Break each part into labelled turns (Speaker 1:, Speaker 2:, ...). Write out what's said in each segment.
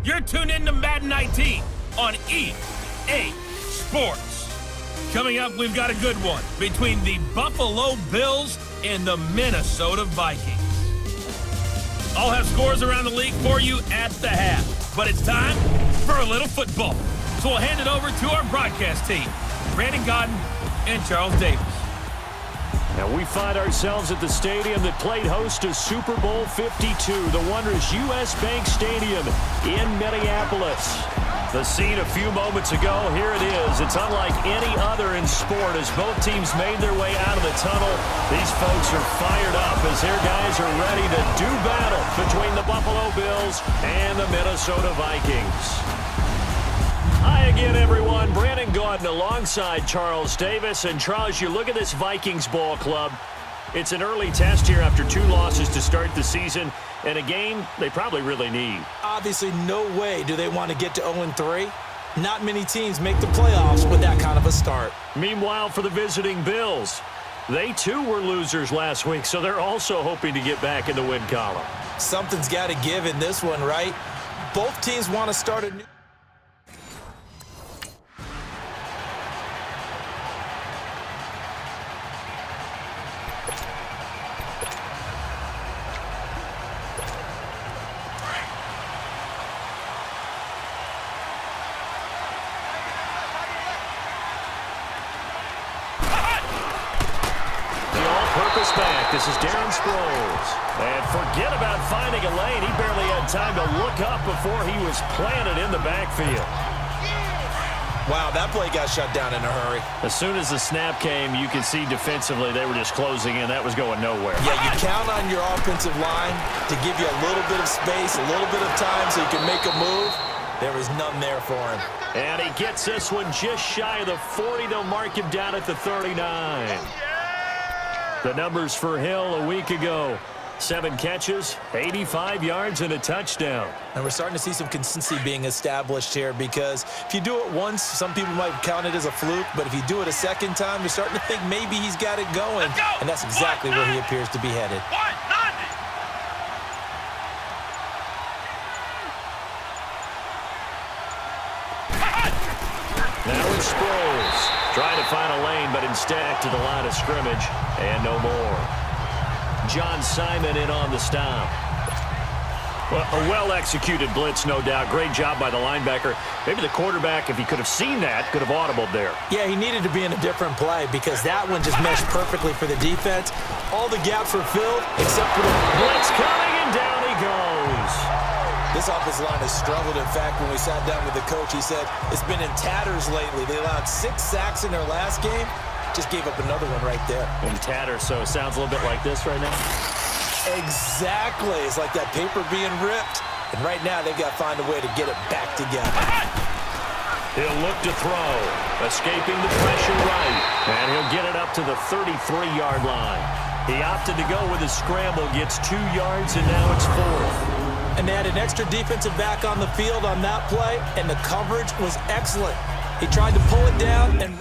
Speaker 1: You're tuned in to Madden 19 on EA Sports. Coming up, we've got a good one between the Buffalo Bills and the Minnesota Vikings. I'll have scores around the league for you at the half, but it's time for a little football. So we'll hand it over to our broadcast team, Brandon Godden and Charles Davis.
Speaker 2: And we find ourselves at the stadium that played host to Super Bowl 52, the wondrous U.S. Bank Stadium in Minneapolis. The scene a few moments ago, here it is. It's unlike any other in sport as both teams made their way out of the tunnel. These folks are fired up as their guys are ready to do battle between the Buffalo Bills and the Minnesota Vikings. Hi again, everyone. Brandon Gaudin alongside Charles Davis. And Charles, you look at this Vikings ball club. It's an early test here after 2 losses to start the season, and a game they probably really need.
Speaker 3: Obviously, no way do they want to get to 0-3. Not many teams make the playoffs with that kind of a start.
Speaker 2: Meanwhile, for the visiting Bills, they too were losers last week, so they're also hoping to get back in the win column.
Speaker 3: Something's got to give in this one, right? Both teams want to start a new...
Speaker 2: back. This is Darren Sproles. And forget about finding a lane. He barely had time to look up before he was planted in the backfield.
Speaker 3: Wow, that play got shut down in a hurry.
Speaker 2: As soon as the snap came, you could see defensively they were just closing in. That was going nowhere.
Speaker 3: Yeah, you count on your offensive line to give you a little bit of space, a little bit of time so you can make a move. There was none there for him.
Speaker 2: And he gets this one just shy of the 40. They'll mark him down at the 39. The numbers for Hill a week ago: 7 catches, 85 yards, and a touchdown.
Speaker 3: And we're starting to see some consistency being established here, because if you do it once, some people might count it as a fluke, but if you do it a second time, you're starting to think maybe he's got it going. And that's exactly where he appears to be headed.
Speaker 2: Now it's Sproles. Trying to find a lane, but instead to the line of scrimmage, and no more. John Simon in on the stop. Well, a well-executed blitz, no doubt. Great job by the linebacker. Maybe the quarterback, if he could have seen that, could have audibled there.
Speaker 3: Yeah, he needed to be in a different play, because that one just meshed perfectly for the defense. All the gaps were filled except for the
Speaker 2: blitz coming, and down he goes.
Speaker 3: This offensive line has struggled. In fact, when we sat down with the coach, he said it's been in tatters lately. They allowed 6 sacks in their last game. Just gave up another one right there.
Speaker 2: In tatters, so it sounds a little bit like this right now.
Speaker 3: Exactly. It's like that paper being ripped. And right now, they've got to find a way to get it back together.
Speaker 2: He'll look to throw. Escaping the pressure right. And he'll get it up to the 33-yard line. He opted to go with a scramble, gets 2 yards, and now it's 4th.
Speaker 3: And they had an extra defensive back on the field on that play, and the coverage was excellent. He tried to pull it down, and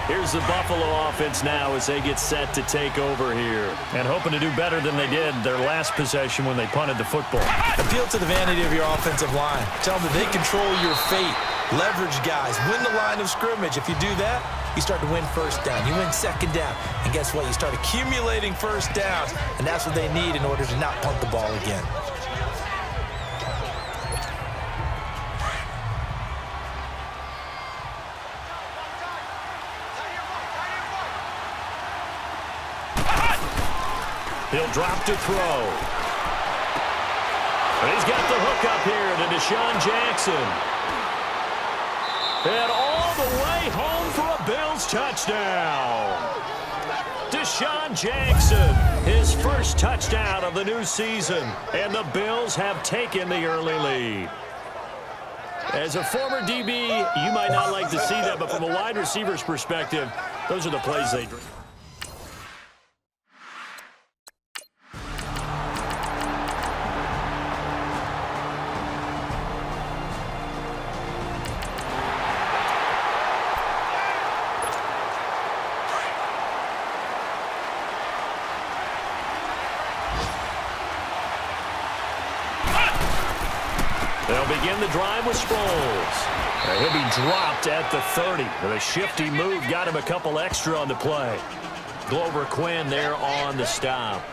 Speaker 2: here's the Buffalo offense now as they get set to take over here, and hoping to do better than they did their last possession when they punted the football.
Speaker 3: Appeal to the vanity of your offensive line. Tell them that they control your fate. Leverage guys. Win the line of scrimmage. If you do that, you start to win first down. You win second down. And guess what? You start accumulating first downs. And that's what they need in order to not punt the ball again.
Speaker 2: He'll drop to throw. And he's got the hook up here to Deshaun Jackson. And all the way home for a Bills touchdown. Deshaun Jackson, his first touchdown of the new season. And the Bills have taken the early lead. As a former DB, you might not like to see that, but from a wide receiver's perspective, those are the plays they dream. They'll begin the drive with Sproles. He'll be dropped at the 30. The shifty move got him a couple extra on the play. Glover Quinn there on the stop.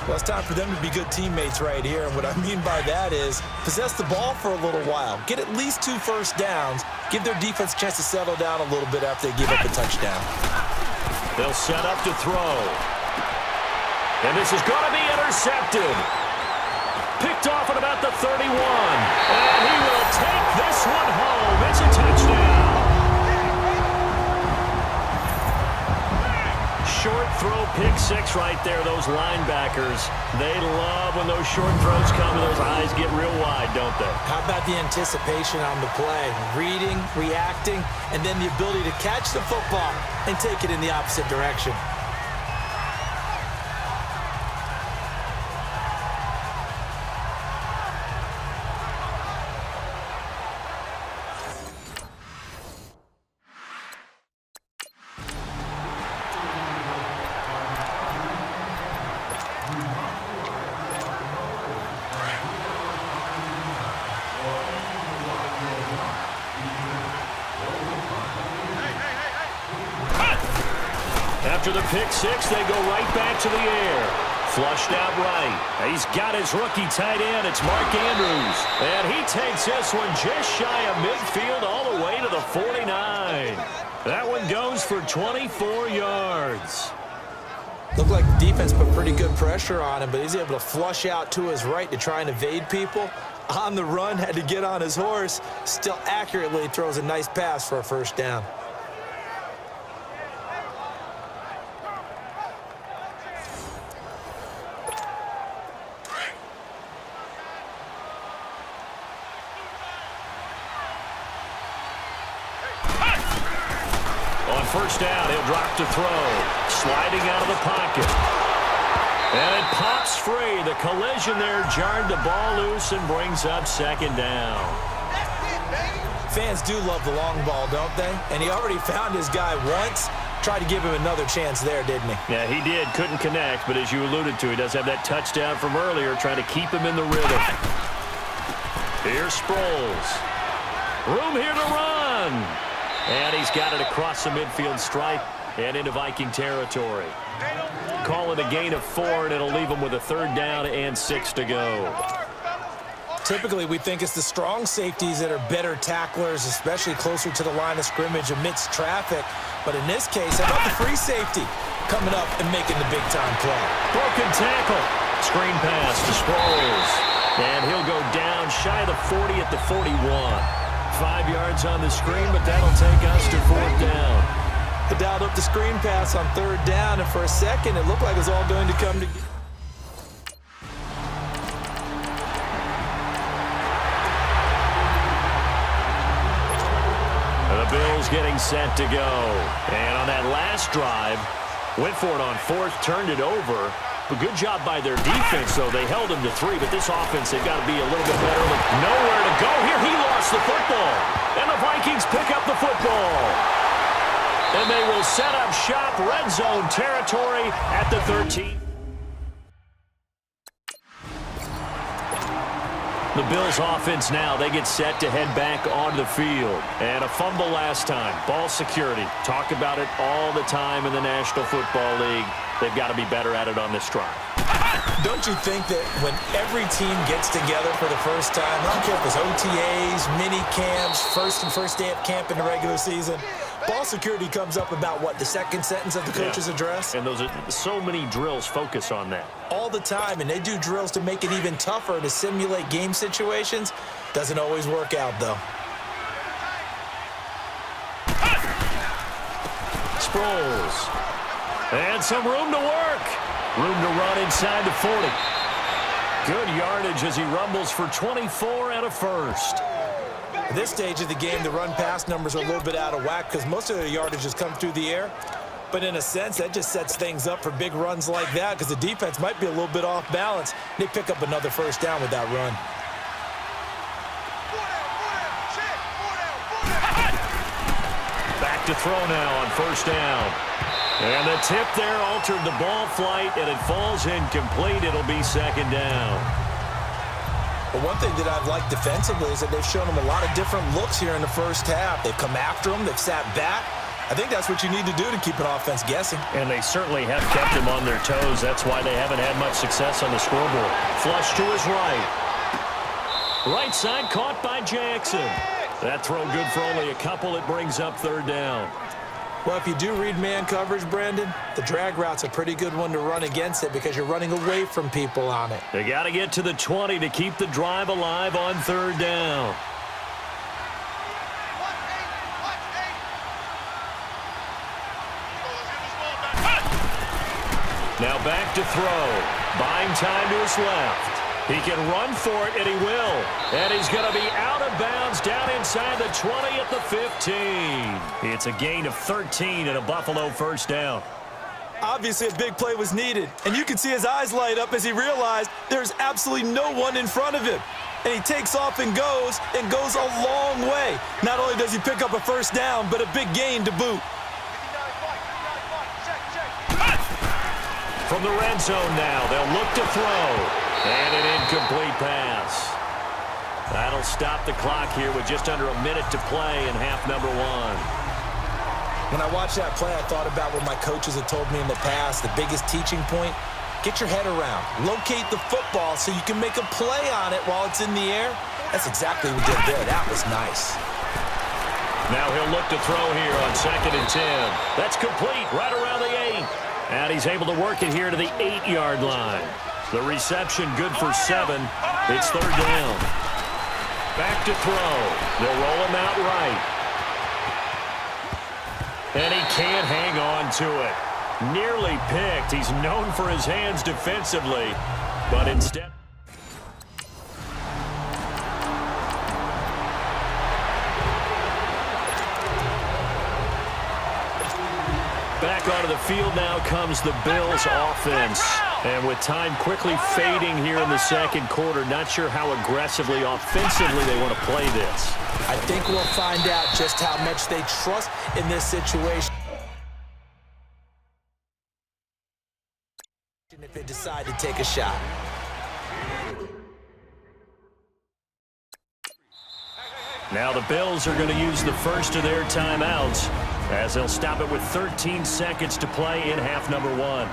Speaker 3: Well, it's time for them to be good teammates right here. And what I mean by that is possess the ball for a little while. Get at least 2 first downs. Give their defense a chance to settle down a little bit after they give up a touchdown.
Speaker 2: They'll set up to throw. And this is going to be intercepted. Picked off at about the 31. And he will take this one home. It's a touchdown. Short throw, pick 6 right there. Those linebackers, they love when those short throws come and those eyes get real wide, don't they?
Speaker 3: How about the anticipation on the play? Reading, reacting, and then the ability to catch the football and take it in the opposite direction.
Speaker 2: After the pick 6, they go right back to the air. Flushed out right. He's got his rookie tight end. It's Mark Andrews. And he takes this one just shy of midfield all the way to the 49. That one goes for 24 yards.
Speaker 3: Looked like the defense put pretty good pressure on him, but he's able to flush out to his right to try and evade people. On the run, had to get on his horse. Still accurately throws a nice pass for a first down.
Speaker 2: First down, he'll drop to throw. Sliding out of the pocket. And it pops free. The collision there jarred the ball loose and brings up second down.
Speaker 3: Fans do love the long ball, don't they? And he already found his guy once. Tried to give him another chance there, didn't he?
Speaker 2: Yeah, he did. Couldn't connect, but as you alluded to, he does have that touchdown from earlier, trying to keep him in the rhythm. Here's Sproles. Room here to run. And he's got it across the midfield stripe and into Viking territory. Call it a gain of 4, and it'll leave him with a 3rd down and 6 to go.
Speaker 3: Typically, we think it's the strong safeties that are better tacklers, especially closer to the line of scrimmage amidst traffic. But in this case, how about the free safety coming up and making the big-time play?
Speaker 2: Broken tackle. Screen pass to Sproles. And he'll go down shy of the 40 at the 41. 5 yards on the screen, but that'll take us to 4th down.
Speaker 3: They dialed up the screen pass on 3rd down, and for a second, it looked like it was all going to come together.
Speaker 2: The Bills getting set to go. And on that last drive, went for it on 4th, turned it over. But good job by their defense, though. They held him to 3, but this offense, they've got to be a little bit better. Nowhere to go here. He lost the football. And the Vikings pick up the football. And they will set up shop, red zone territory at the 13. The Bills offense now, they get set to head back onto the field. And a fumble last time. Ball security. Talk about it all the time in the National Football League. They've got to be better at it on this drive.
Speaker 3: Don't you think that when every team gets together for the first time, I don't care if it's OTAs, mini camps, first day of camp in the regular season, ball security comes up about, what, the second sentence of the coach's address?
Speaker 2: And those are so many drills focus on that.
Speaker 3: All the time, and they do drills to make it even tougher to simulate game situations. Doesn't always work out, though.
Speaker 2: Sproles. And some room to work. Room to run inside the 40. Good yardage as he rumbles for 24 and a first.
Speaker 3: At this stage of the game, the run-pass numbers are a little bit out of whack because most of the yardage has come through the air. But in a sense, that just sets things up for big runs like that because the defense might be a little bit off balance. They pick up another first down with that run.
Speaker 2: Back to throw now on first down. And the tip there altered the ball flight, and it falls incomplete. It'll be second down.
Speaker 3: But one thing that I've liked defensively is that they've shown them a lot of different looks here in the first half. They've come after them. They've sat back. I think that's what you need to do to keep an offense guessing.
Speaker 2: And they certainly have kept him on their toes. That's why they haven't had much success on the scoreboard. Flush to his right. Right side caught by Jackson. That throw good for only a couple. It brings up third down.
Speaker 3: Well, if you do read man coverage, Brandon, the drag route's a pretty good one to run against it because you're running away from people on it.
Speaker 2: They got to get to the 20 to keep the drive alive on third down. Now back to throw. Buying time to his left. He can run for it, and he will. And he's going to be out of bounds down inside the 20 at the 15. It's a gain of 13 and a Buffalo first down.
Speaker 3: Obviously, a big play was needed, and you can see his eyes light up as he realized there's absolutely no one in front of him. And he takes off and goes a long way. Not only does he pick up a first down, but a big gain to boot.
Speaker 2: From the red zone now, they'll look to throw. And an incomplete pass. That'll stop the clock here with just under a minute to play in half number one.
Speaker 3: When I watched that play, I thought about what my coaches had told me in the past. The biggest teaching point, get your head around. Locate the football so you can make a play on it while it's in the air. That's exactly what we did there. That was nice.
Speaker 2: Now he'll look to throw here on 2nd and 10. That's complete right around the 8. And he's able to work it here to the 8-yard line. The reception good for 7. It's third down. Back to throw. They'll roll him out right. And he can't hang on to it. Nearly picked. He's known for his hands defensively, but instead... Back onto the field now comes the Bills offense. And with time quickly fading here in the second quarter, not sure how aggressively, offensively they want to play this.
Speaker 3: I think we'll find out just how much they trust in this situation if they decide to take a shot.
Speaker 2: Now the Bills are going to use the first of their timeouts as they'll stop it with 13 seconds to play in half number one.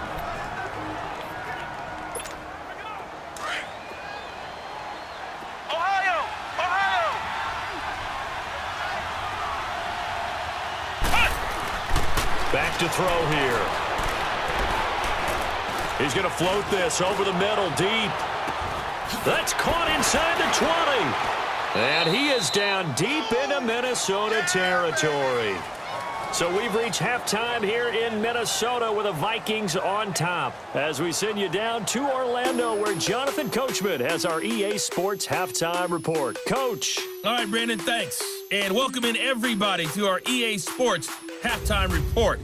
Speaker 2: Back to throw here. He's going to float this over the middle deep. That's caught inside the 20. And he is down deep into Minnesota territory. So we've reached halftime here in Minnesota with the Vikings on top as we send you down to Orlando where Jonathan Coachman has our EA Sports Halftime Report. Coach.
Speaker 1: All right, Brandon, thanks. And welcome in everybody to our EA Sports Halftime Report.